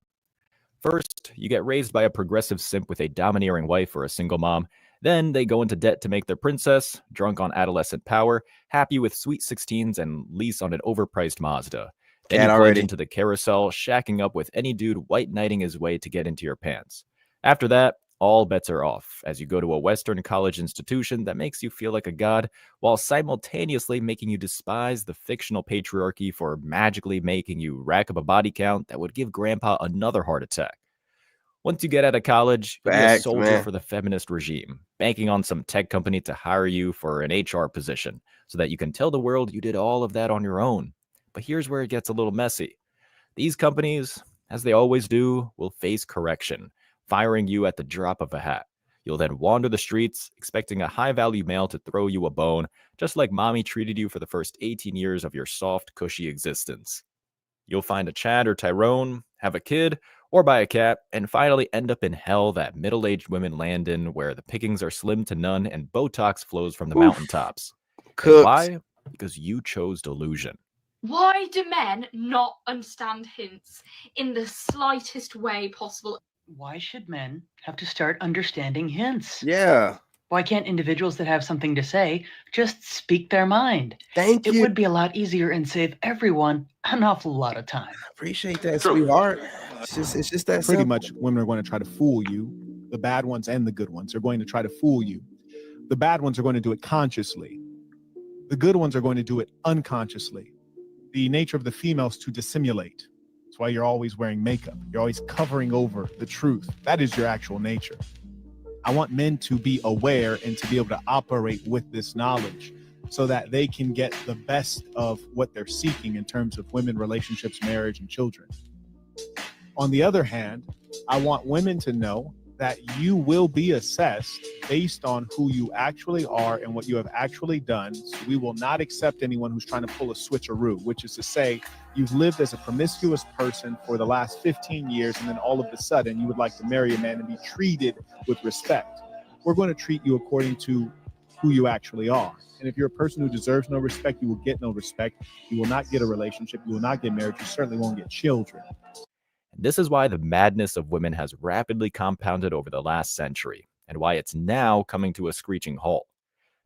First, you get raised by a progressive simp with a domineering wife or a single mom. Then they go into debt to make their princess, drunk on adolescent power, happy with sweet 16s and lease on an overpriced Mazda. Then you Cat plunge already. into the carousel, shacking up with any dude white knighting his way to get into your pants. After that, all bets are off as you go to a Western college institution that makes you feel like a god while simultaneously making you despise the fictional patriarchy for magically making you rack up a body count that would give grandpa another heart attack. Once you get out of college, you'll be a Facts, soldier man. for the feminist regime, banking on some tech company to hire you for an HR position so that you can tell the world you did all of that on your own. But here's where it gets a little messy. These companies, as they always do, will face correction, firing you at the drop of a hat. You'll then wander the streets, expecting a high-value male to throw you a bone, just like mommy treated you for the first 18 years of your soft, cushy existence. You'll find a Chad or Tyrone, have a kid, or buy a cat, and finally end up in hell that middle-aged women land in, where the pickings are slim to none and Botox flows from the mountaintops. And why? Because you chose delusion. Why do men not understand hints in the slightest way possible? Why should men have to start understanding hints? Yeah. Why can't individuals that have something to say just speak their mind? Thank you. It would be a lot easier and save everyone an awful lot of time. Appreciate that, sweetheart. It's just that Pretty simple. much women are going to try to fool you. The bad ones and the good ones are going to try to fool you. The bad ones are going to do it consciously. The good ones are going to do it unconsciously. The nature of the female is to dissimulate. That's why you're always wearing makeup. You're always covering over the truth. That is your actual nature. I want men to be aware and to be able to operate with this knowledge so that they can get the best of what they're seeking in terms of women, relationships, marriage, and children. On the other hand, I want women to know that you will be assessed based on who you actually are and what you have actually done. So we will not accept anyone who's trying to pull a switcheroo, which is to say you've lived as a promiscuous person for the last 15 years and then all of a sudden you would like to marry a man and be treated with respect. We're going to treat you according to who you actually are. And if you're a person who deserves no respect, you will get no respect. You will not get a relationship. You will not get married. You certainly won't get children. This is why the madness of women has rapidly compounded over the last century, and why it's now coming to a screeching halt.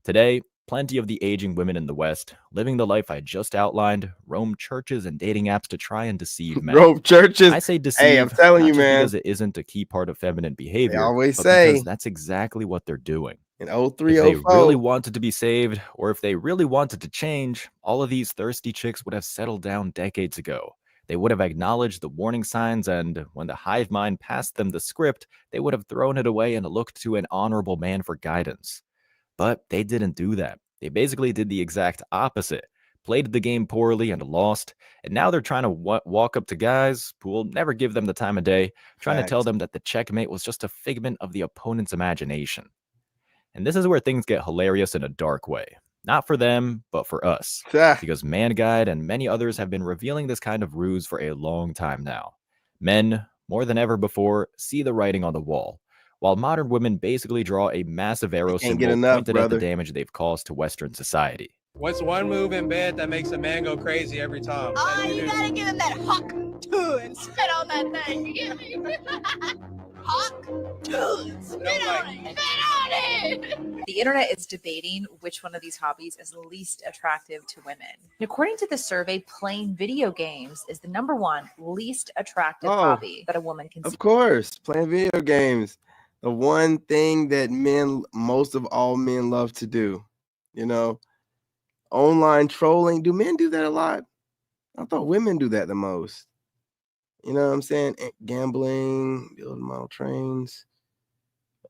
Today, plenty of the aging women in the West, living the life I just outlined, roam churches and dating apps to try and deceive men. Roam churches? I say deceive, Hey, I'm telling not you, just man. because it isn't a key part of feminine behavior, They always but say. because that's exactly what they're doing. In If 0304. they really wanted to be saved, or if they really wanted to change, all of these thirsty chicks would have settled down decades ago. They would have acknowledged the warning signs, and when the hive mind passed them the script, they would have thrown it away and looked to an honorable man for guidance. But they didn't do that. They basically did the exact opposite, played the game poorly and lost, and now they're trying to walk up to guys who will never give them the time of day, trying to tell them that the checkmate was just a figment of the opponent's imagination. And this is where things get hilarious in a dark way. Not for them, but for us. Because Man Guide and many others have been revealing this kind of ruse for a long time now. Men, more than ever before, see the writing on the wall, while modern women basically draw a massive arrow symbol pointed at the damage they've caused to Western society. What's one move in bed that makes a man go crazy every time? Oh, you gotta give him that hawk too and spit on that thing. You get me? Hawk too, spit on it. Spit on it. The internet is debating which one of these hobbies is least attractive to women. According to the survey, playing video games is the #1 least attractive hobby that a woman can see. Of course, playing video games. The one thing that most of all men love to do. You know, online trolling. Do men do that a lot? I thought women do that the most. You know what I'm saying? Gambling, building model trains.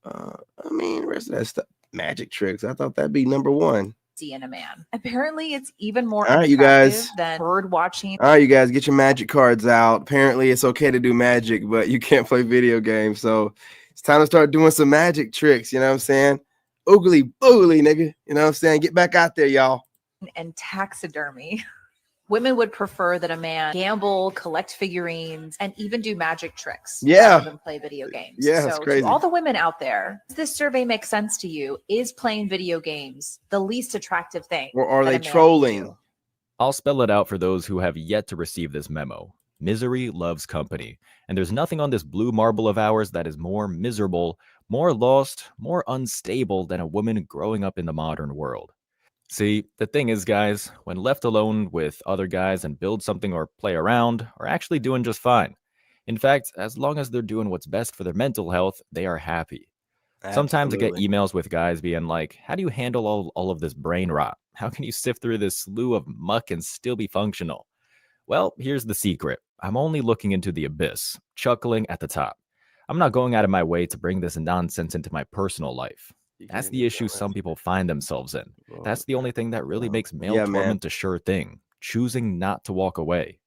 I mean, the rest of that stuff. Magic tricks. I thought that'd be #1. In a man. Apparently, it's even more All right, you attractive guys. than bird watching. All right, you guys, get your magic cards out. Apparently, it's okay to do magic, but you can't play video games. So it's time to start doing some magic tricks. You know what I'm saying? Oogly boogly, nigga. You know what I'm saying? Get back out there, y'all. And taxidermy. Women would prefer that a man gamble, collect figurines, and even do magic tricks rather than play video games. Yeah, it's so crazy. to all the women out there, does this survey make sense to you? Is playing video games the least attractive thing? Or are that they a man can trolling? do? I'll spell it out for those who have yet to receive this memo. Misery loves company, and there's nothing on this blue marble of ours that is more miserable, more lost, more unstable than a woman growing up in the modern world. See, the thing is, guys, when left alone with other guys and build something or play around, are actually doing just fine. In fact, as long as they're doing what's best for their mental health, they are happy. Sometimes I get emails with guys being like, how do you handle all of this brain rot? How can you sift through this slew of muck and still be functional? Well, here's the secret. I'm only looking into the abyss, chuckling at the top. I'm not going out of my way to bring this nonsense into my personal life. That's the issue some people find themselves in. That's the only thing that really makes male torment a sure thing, choosing not to walk away.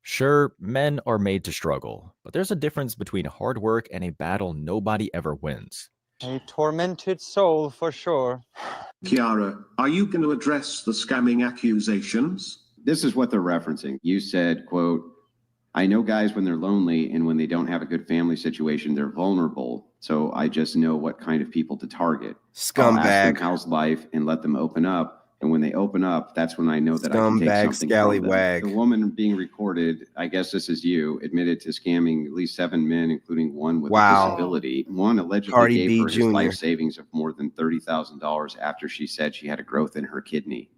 Sure, men are made to struggle, but there's a difference between hard work and a battle nobody ever wins. A tormented soul for sure. Kiara, are you going to address the scamming accusations? This is what they're referencing. You said, quote, I know guys when they're lonely and when they don't have a good family situation, they're vulnerable. So I just know what kind of people to target. I'll ask them Scumbag. how's life and let them open up. And when they open up, that's when I know that I can take Scumbag, something from them. scallywag. The woman being recorded, I guess this is you, admitted to scamming at least 7 men, including one with a disability. One allegedly Cardi gave B her his Jr. life savings of more than $30,000 after she said she had a growth in her kidney.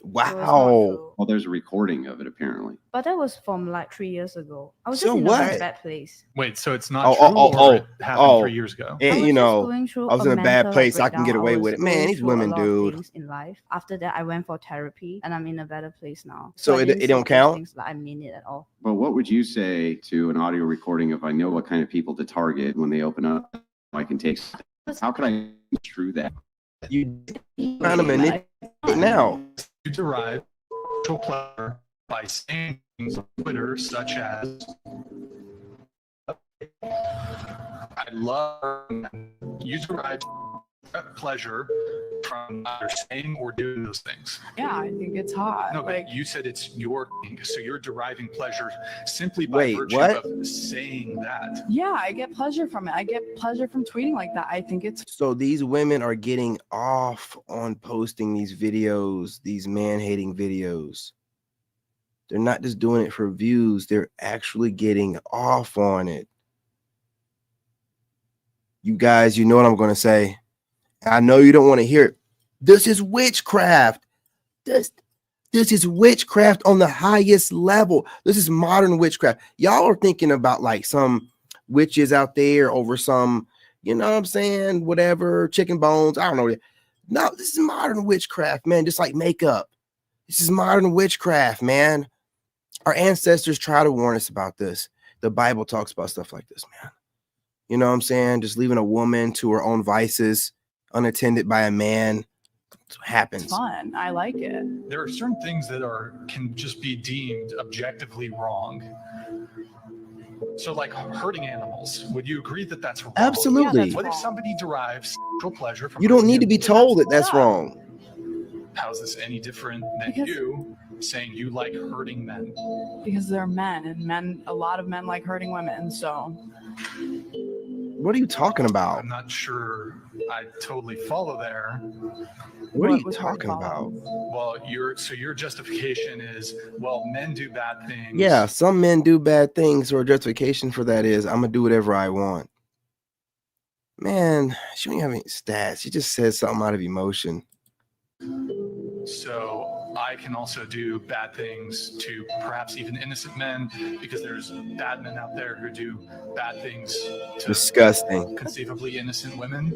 Wow. Well, there's a recording of it apparently. But that was from like 3 years ago. I was So just in a what? very bad place. Wait, so it's not true, or it happened 3 years ago? I was You just know, going through I was a in a bad mental, place. like, I can get breakdown. away I was with it. Man, going these through women, a lot of dude. things in life. After that, I went for therapy, and I'm in a better place now. So I it didn't don't say those count? things like I mean it at all. But what would you say to an audio recording of I know what kind of people to target when they open up? I can take. How could I true that? You trying to manipulate now. You derive sexual pleasure by saying things on Twitter such as I love you derive pleasure from either saying or doing those things. Yeah, I think it's hot. No, but Like, you said it's your thing, so you're deriving pleasure simply by virtue of saying that. yeah, I get pleasure from it. I get pleasure from tweeting like that. I think it's So these women are getting off on posting these videos, these man-hating videos. They're not just doing it for views. They're actually getting off on it. You guys, you know what I'm going to say. I know you don't want to hear it. This is witchcraft. This is witchcraft on the highest level. This is modern witchcraft. Y'all are thinking about like some witches out there over some, you know what I'm saying? Whatever, chicken bones. I don't know. No, this is modern witchcraft, man. Just like makeup. This is modern witchcraft, man. Our ancestors try to warn us about this. The Bible talks about stuff like this, man. You know what I'm saying? Just leaving a woman to her own vices, unattended by a man. It happens. fun. I like it. There are certain things that can just be deemed objectively wrong. So, like hurting animals, would you agree that that's wrong? Absolutely. Yeah, that's what if somebody derives sexual pleasure from? You don't need to be told that that's wrong. How is this any different than you saying you like hurting men? Because they're men, and a lot of men like hurting women. So What are you talking about? I'm not sure I totally follow there. What are you talking about? Well, your justification is, well, men do bad things. Yeah, some men do bad things, or justification for that is I'm gonna do whatever I want. Man, she don't have any stats. She just says something out of emotion. So I can also do bad things to perhaps even innocent men, because there's bad men out there who do bad things to Disgusting. conceivably innocent women.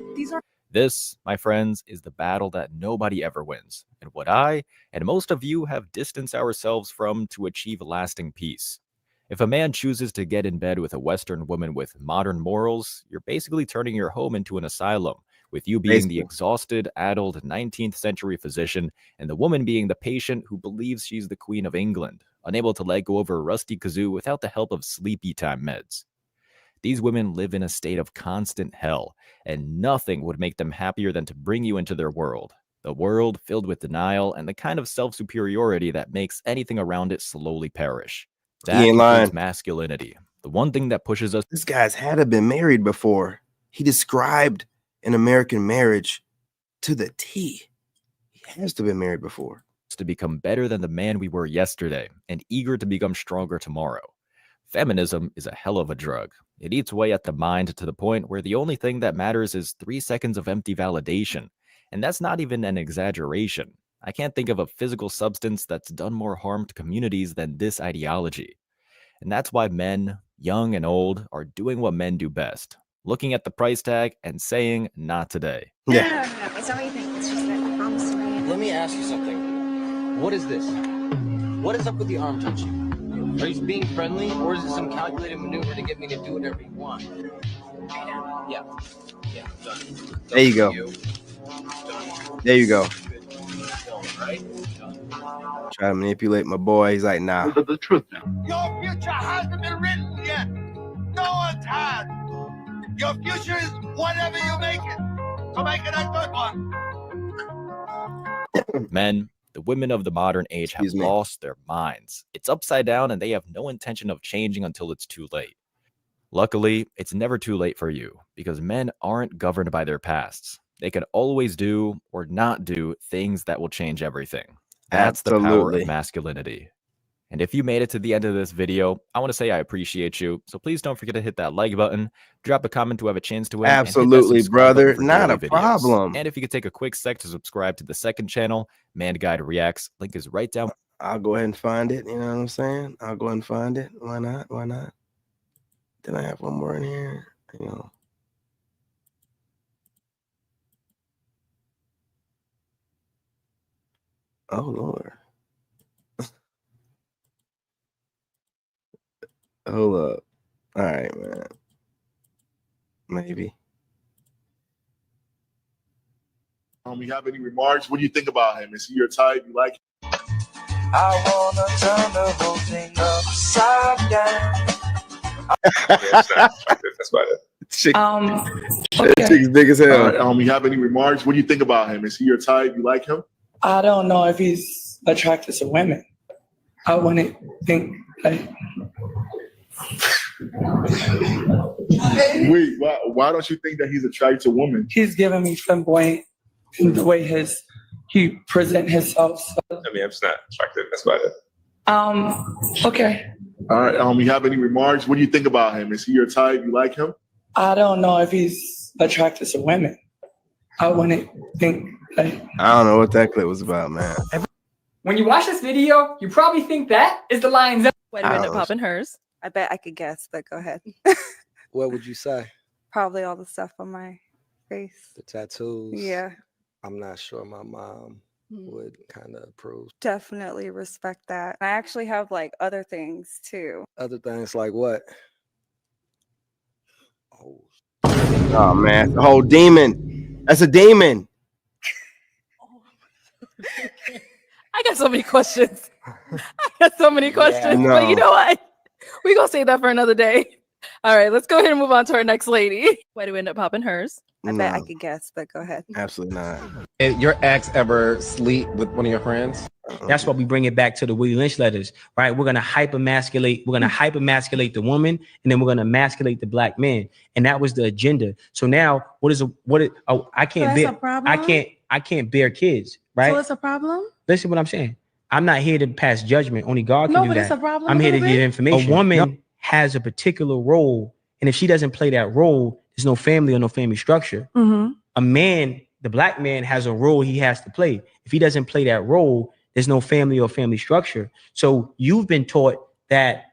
This, my friends, is the battle that nobody ever wins, and what I and most of you have distanced ourselves from to achieve lasting peace. If a man chooses to get in bed with a Western woman with modern morals, you're basically turning your home into an asylum, with you being the exhausted, addled 19th century physician and the woman being the patient who believes she's the Queen of England, unable to let go of her rusty kazoo without the help of sleepy time meds. These women live in a state of constant hell, and nothing would make them happier than to bring you into their world. The world filled with denial and the kind of self-superiority that makes anything around it slowly perish. That ain't lying. includes masculinity, the one thing that pushes us. This guy's had to been married before. He described an American marriage to the T. He has to have been married before. To become better than the man we were yesterday and eager to become stronger tomorrow. Feminism is a hell of a drug. It eats away at the mind to the point where the only thing that matters is 3 seconds of empty validation. And that's not even an exaggeration. I can't think of a physical substance that's done more harm to communities than this ideology. And that's why men, young and old, are doing what men do best. Looking at the price tag and saying, not today. Yeah. No, it's not what you think. It's just that I promise you. Let me ask you something. What is this? What is up with the arm touching? Are you being friendly, or is it some calculated maneuver to get me to do whatever you want? Yeah. Yeah, done. There you go. There you go. Done, right? Done. Try to manipulate my boy. He's like, nah. The truth now. Your future hasn't been written yet. No one's had. Your future is whatever you make it. So make it a good one. Men, The women of the modern age have lost their minds. It's upside down and they have no intention of changing until it's too late. Luckily, it's never too late for you because men aren't governed by their pasts. They can always do or not do things that will change everything. That's the power of masculinity. And if you made it to the end of this video, I want to say I appreciate you. So please don't forget to hit that like button, drop a comment to have a chance to win. Absolutely, brother. Not a problem. And if you could take a quick sec to subscribe to the second channel, Man Guide Reacts, link is right down. I'll go ahead and find it. You know what I'm saying? I'll go ahead and find it. Why not? Why not? Then I have one more in here. You know. Oh, Lord. Hold up. All right, man. Maybe. You have any remarks? What do you think about him? Is he your type? You like him? I wanna turn the whole thing upside down. That's about it. That chick's big as hell. You have any remarks? What do you think about him? Is he your type? You like him? I don't know if he's attracted to women. I wouldn't think like. Wait, why don't you think that he's attracted to women? He's giving me flamboyant in the way he present himself. So. I mean, I'm just not attracted. That's about it. Okay. All right. You have any remarks? What do you think about him? Is he your type? You like him? I don't know if he's attracted to women. I wouldn't think like. I don't know what that clip was about, man. When you watch this video, you probably think that is the lion's. Wait a minute, popping hers. I bet I could guess, but go ahead. What would you say? Probably all the stuff on my face. The tattoos? Yeah. I'm not sure my mom would kind of approve. Definitely respect that. I actually have like other things too. Other things like what? Oh, man. The whole demon. That's a demon. I got so many questions. But you know what? We're going to save that for another day. All right, let's go ahead and move on to our next lady. Why do we end up popping hers? I bet I could guess, but go ahead. Absolutely not. Did your ex ever sleep with one of your friends? That's why we bring it back to the Willie Lynch letters, right? We're gonna hyper-masculate the woman, and then we're gonna emasculate the black man, and that was the agenda. So now, I can't bear kids, right? So it's a problem? Listen to what I'm saying. I'm not here to pass judgment. Only God can do that. No, but it's a problem. I'm here to give information. A woman has a particular role, and if she doesn't play that role, there's no family or no family structure. Mm-hmm. A man, the black man, has a role he has to play. If he doesn't play that role, there's no family or family structure. So you've been taught that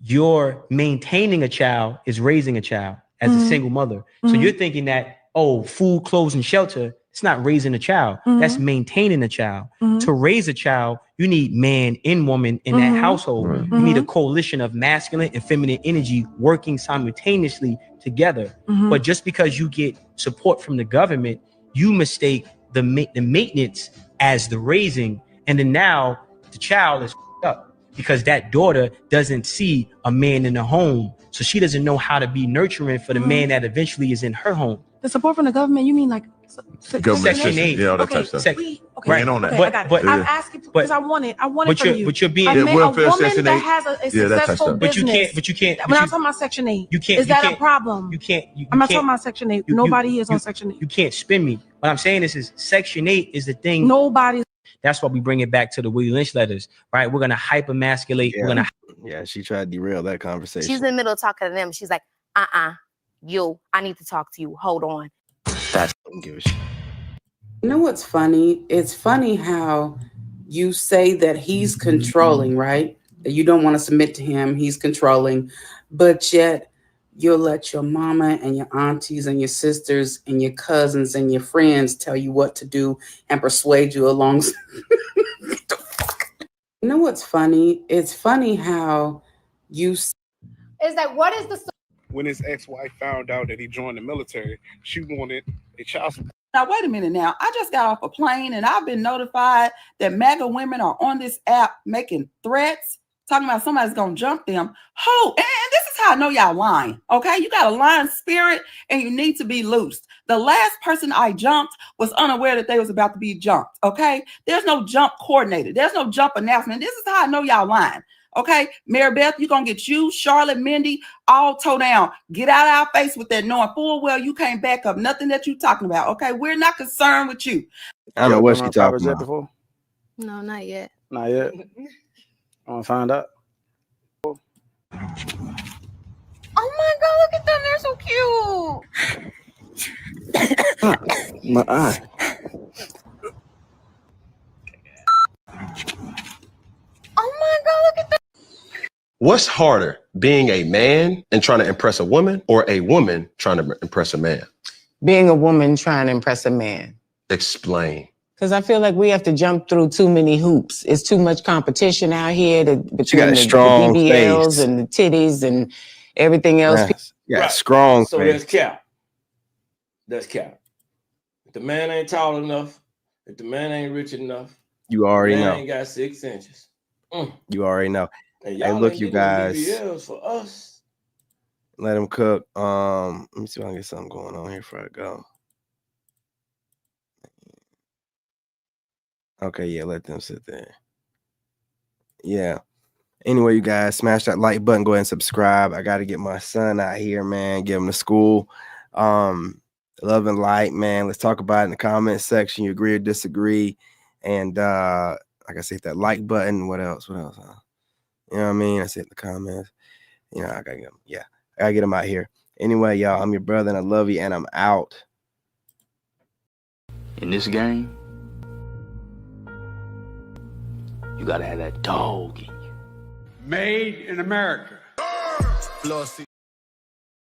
you're maintaining a child is raising a child as a single mother. So you're thinking that, food, clothes, and shelter, it's not raising a child. That's maintaining a child. To raise a child, you need man and woman in that household. You need a coalition of masculine and feminine energy working simultaneously together. But just because you get support from the government, you mistake the maintenance as the raising. And then now the child is up because that daughter doesn't see a man in the home. So she doesn't know how to be nurturing for the man that eventually is in her home. The support from the government, you mean like Government Section 8. Yeah, all that type of stuff. Right on that. Okay, I got it. I'm asking because I want it from you. But you're being a welfare, woman Section that 8. has a successful business. But you can't. When I'm talking about Section 8, is that a problem? I'm not talking about Section 8. Nobody is on Section 8. You can't spin me. What I'm saying is Section 8 is the thing. Nobody. That's why we bring it back to the Willie Lynch letters, right? We're gonna hyper-masculate. Yeah, she tried to derail that conversation. She's in the middle of talking to them. She's like, I need to talk to you. Hold on. That's give a shit. You know what's funny? It's funny how you say that he's controlling, right? That you don't want to submit to him. He's controlling, but yet you'll let your mama and your aunties and your sisters and your cousins and your friends tell you what to do and persuade you along. You know what's funny? It's funny how you. Is that what is the. When his ex-wife found out that he joined the military, she wanted a child support. Now, wait a minute now. I just got off a plane and I've been notified that MAGA women are on this app making threats, talking about somebody's going to jump them. And this is how I know y'all lying. Okay, you got a lying spirit and you need to be loosed. The last person I jumped was unaware that they was about to be jumped. Okay, there's no jump coordinator. There's no jump announcement. This is how I know y'all lying. Okay, Mary Beth, you're gonna get you, Charlotte, Mindy, all toe down. Get out of our face with that, knowing full well you can't back up nothing that you're talking about. Okay, we're not concerned with you. I don't know what she's talking about. Before? No, not yet. Not yet. I want to find out. Oh my God, look at them. They're so cute. My eye. Oh my God, look at them. What's harder, being a man and trying to impress a woman, or a woman trying to impress a man? Being a woman trying to impress a man. Explain. Because I feel like we have to jump through too many hoops. It's too much competition out here between the BBLs and the titties and everything else. Yeah, strong So face. that's cap. That's cap. If the man ain't tall enough, if the man ain't rich enough, You already the man know. ain't got 6 inches. You already know. And Hey, y'all look, ain't you getting no guys. BBLs for us. Let him cook. Let me see if I can get something going on here before I go. Okay, yeah, let them sit there. Yeah. Anyway, you guys, smash that like button. Go ahead and subscribe. I got to get my son out here, man. Get him to school. Love and light, man. Let's talk about it in the comment section. You agree or disagree? And like I said, hit that like button. What else? What else? You know what I mean? I said in the comments. You know, I gotta get him. Yeah, I gotta get him out here. Anyway, y'all, I'm your brother and I love you, and I'm out. In this game, you gotta have that dog in you. Made in America.